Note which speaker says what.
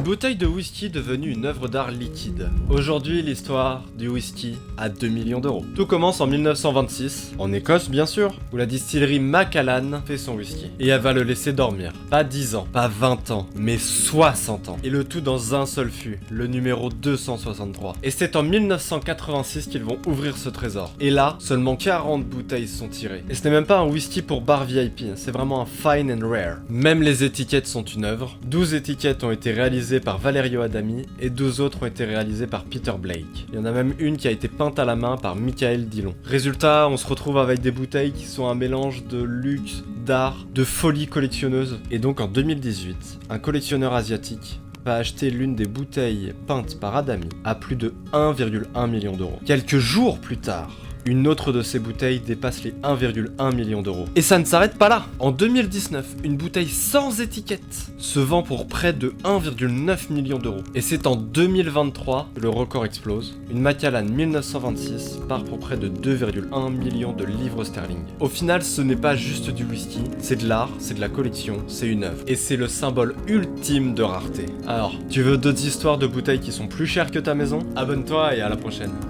Speaker 1: bouteille de whisky devenue une œuvre d'art liquide. Aujourd'hui, l'histoire du whisky à 2 millions d'euros. Tout commence en 1926, en Écosse bien sûr, où la distillerie Macallan fait son whisky. Et elle va le laisser dormir. Pas 10 ans, pas 20 ans, mais 60 ans. Et le tout dans un seul fût, le numéro 263. Et c'est en 1986 qu'ils vont ouvrir ce trésor. Et là, seulement 40 bouteilles sont tirées. Et ce n'est même pas un whisky pour bar VIP, c'est vraiment un fine and rare. Même les étiquettes sont une œuvre. 12 étiquettes ont été réalisées par Valerio Adami et 12 autres ont été réalisées par Peter Blake. Il y en a même une qui a été peinte à la main par Michael Dillon. Résultat, on se retrouve avec des bouteilles qui sont un mélange de luxe, d'art, de folie collectionneuse. Et donc en 2018, un collectionneur asiatique va acheter l'une des bouteilles peintes par Adami à plus de 1,1 million d'euros. Quelques jours plus tard, une autre de ces bouteilles dépasse les 1,1 million d'euros. Et ça ne s'arrête pas là. En 2019, une bouteille sans étiquette se vend pour près de 1,9 million d'euros. Et c'est en 2023 que le record explose. Une Macallan 1926 part pour près de 2,1 millions de livres sterling. Au final, ce n'est pas juste du whisky, c'est de l'art, c'est de la collection, c'est une œuvre. Et c'est le symbole ultime de rareté. Alors, tu veux d'autres histoires de bouteilles qui sont plus chères que ta maison? Abonne-toi et à la prochaine.